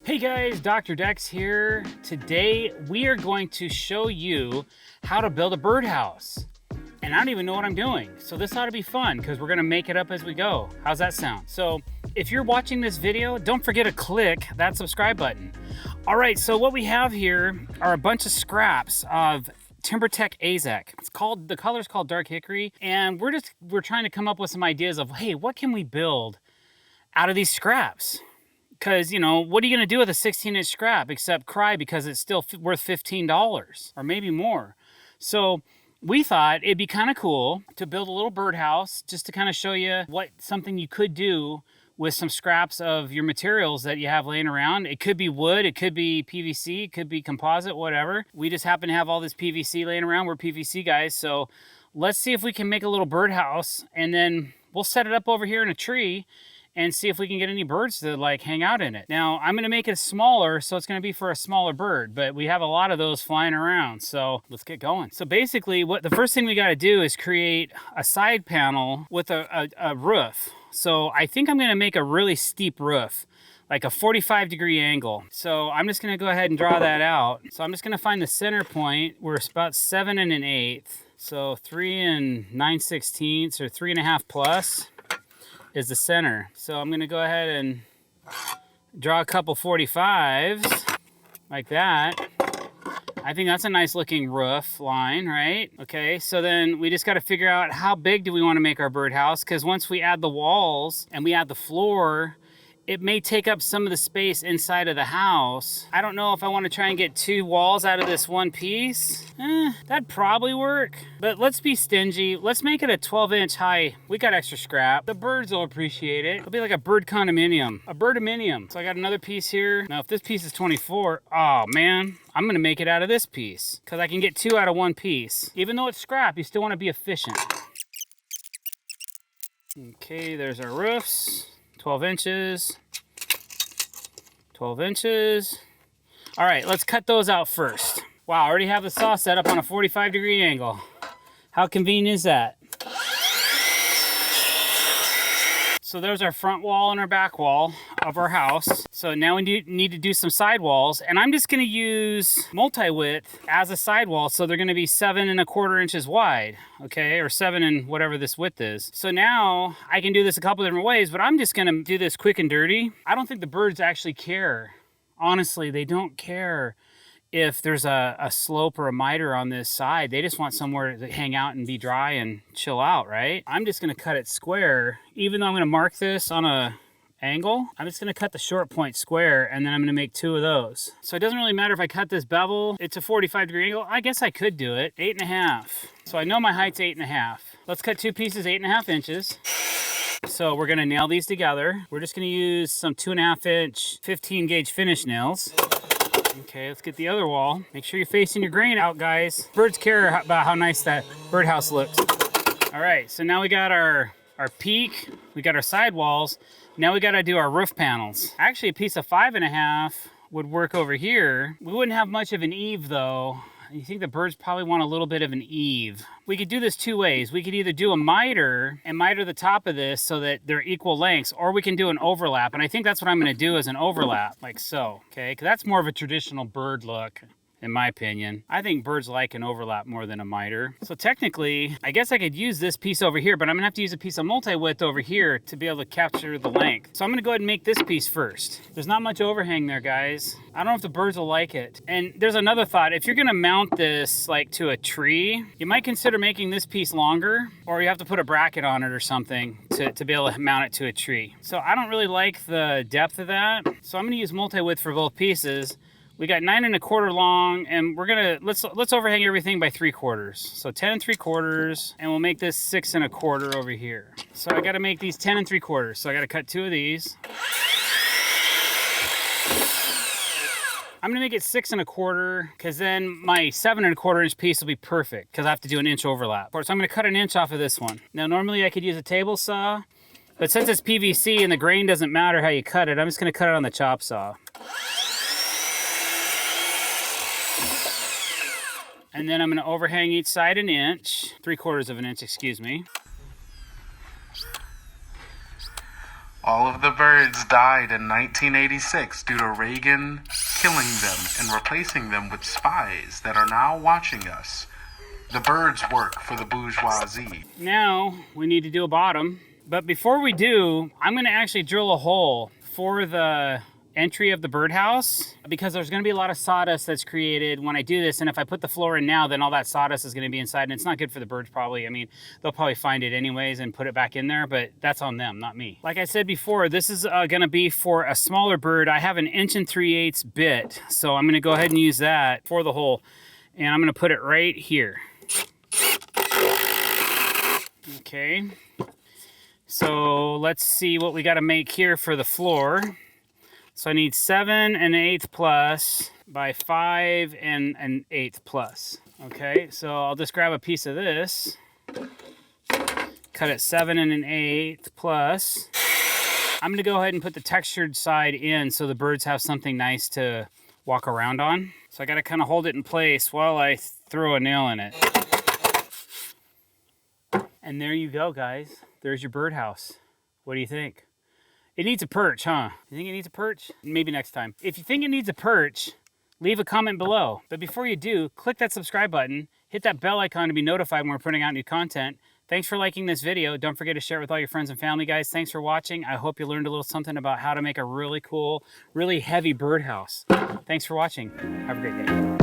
Hey guys, Dr. Decks here. Today we are going to show you how to build a birdhouse. And I don't even know what I'm doing. So this ought to be fun because we're gonna make it up as we go. How's that sound? So if you're watching this video, don't forget to click that subscribe button. All right, so what we have here are a bunch of scraps of TimberTech AZEK. The color's called Dark Hickory. And we're trying to come up with some ideas of, hey, what can we build out of these scraps? Because, you know, what are you going to do with a 16-inch scrap except cry because it's still worth $15 or maybe more? So we thought it'd be kind of cool to build a little birdhouse just to kind of show you something you could do with some scraps of your materials that you have laying around. It could be wood, it could be PVC, it could be composite, whatever. We just happen to have all this PVC laying around. We're PVC guys, so let's see if we can make a little birdhouse, and then we'll set it up over here in a tree and see if we can get any birds to like hang out in it. Now, I'm gonna make it smaller, so it's gonna be for a smaller bird, but we have a lot of those flying around, so let's get going. So basically, the first thing we gotta do is create a side panel with a roof. So I think I'm gonna make a really steep roof, like a 45-degree angle. So I'm just gonna go ahead and draw that out. So I'm just gonna find the center point. We're about 7 1/8. So 3 9/16 or 3.5 plus is the center. So I'm gonna go ahead and draw a couple 45s like that. I think that's a nice looking roof line, right? Okay, so then we just gotta figure out how big do we wanna make our birdhouse, because once we add the walls and we add the floor, it may take up some of the space inside of the house. I don't know if I want to try and get 2 walls out of this one piece. That'd probably work, but let's be stingy. Let's make it a 12-inch high. We got extra scrap. The birds will appreciate it. It'll be like a bird condominium, a birdaminium. So I got another piece here. Now, if this piece is 24, oh man, I'm gonna make it out of this piece because I can get 2 out of 1 piece. Even though it's scrap, you still want to be efficient. Okay, there's our roofs. 12 inches, 12 inches. All right, let's cut those out first. Wow, I already have the saw set up on a 45-degree angle. How convenient is that? So there's our front wall and our back wall of our house. So now we need to do some sidewalls, and I'm just gonna use multi-width as a sidewall, so they're gonna be 7 1/4 inches wide, okay? Or 7 and whatever this width is. So now I can do this a couple different ways, but I'm just gonna do this quick and dirty. I don't think the birds actually care. Honestly, they don't care if there's a slope or a miter on this side. They just want somewhere to hang out and be dry and chill out, right? I'm just gonna cut it square. Even though I'm gonna mark this on a angle, I'm just gonna cut the short point square, and then I'm gonna make 2 of those. So it doesn't really matter if I cut this bevel. It's a 45-degree angle. I guess I could do it. 8.5. So I know my height's 8.5. Let's cut 2 pieces 8.5 inches. So we're gonna nail these together. We're just gonna use some 2.5-inch 15-gauge finish nails. Okay, let's get the other wall. Make sure you're facing your grain out, guys. Birds care about how nice that birdhouse looks. All right, so now we got our peak, we got our sidewalls. Now we gotta do our roof panels. Actually, a piece of 5.5 would work over here. We wouldn't have much of an eave though. You think the birds probably want a little bit of an eave. We could do this 2 ways. We could either do a miter and miter the top of this so that they're equal lengths, or we can do an overlap. And I think that's what I'm gonna do, is an overlap, like so, okay? Because that's more of a traditional bird look, in my opinion. I think birds like an overlap more than a miter. So technically, I guess I could use this piece over here, but I'm gonna have to use a piece of multi-width over here to be able to capture the length. So I'm gonna go ahead and make this piece first. There's not much overhang there, guys. I don't know if the birds will like it. And there's another thought. If you're gonna mount this like to a tree, you might consider making this piece longer, or you have to put a bracket on it or something to be able to mount it to a tree. So I don't really like the depth of that. So I'm gonna use multi-width for both pieces. We got 9 1/4 long, and we're gonna, let's overhang everything by 3/4. So 10 3/4, and we'll make this 6 1/4 over here. So I gotta make these 10 3/4. So I gotta cut 2 of these. I'm gonna make it 6 1/4, because then my 7 1/4 inch piece will be perfect, because I have to do an inch overlap. So I'm gonna cut an inch off of this one. Now normally I could use a table saw, but since it's PVC and the grain doesn't matter how you cut it, I'm just gonna cut it on the chop saw. And then I'm gonna overhang each side an inch, 3/4 of an inch, excuse me. All of the birds died in 1986 due to Reagan killing them and replacing them with spies that are now watching us. The birds work for the bourgeoisie. Now we need to do a bottom. But before we do, I'm gonna actually drill a hole for the entry of the birdhouse because there's gonna be a lot of sawdust that's created when I do this. And if I put the floor in now, then all that sawdust is gonna be inside and it's not good for the birds probably. I mean, they'll probably find it anyways and put it back in there, but that's on them, not me. Like I said before, this is gonna be for a smaller bird. I have an 1 3/8 bit. So I'm gonna go ahead and use that for the hole. And I'm gonna put it right here. Okay. So let's see what we gotta make here for the floor. So I need 7 1/8 plus by 5 1/8 plus. Okay, so I'll just grab a piece of this, cut it 7 1/8 plus. I'm gonna go ahead and put the textured side in so the birds have something nice to walk around on. So I gotta kind of hold it in place while I throw a nail in it. And there you go, guys. There's your birdhouse. What do you think? It needs a perch, huh? You think it needs a perch? Maybe next time. If you think it needs a perch, leave a comment below. But before you do, click that subscribe button, hit that bell icon to be notified when we're putting out new content. Thanks for liking this video. Don't forget to share it with all your friends and family, guys. Thanks for watching. I hope you learned a little something about how to make a really cool, really heavy birdhouse. Thanks for watching. Have a great day.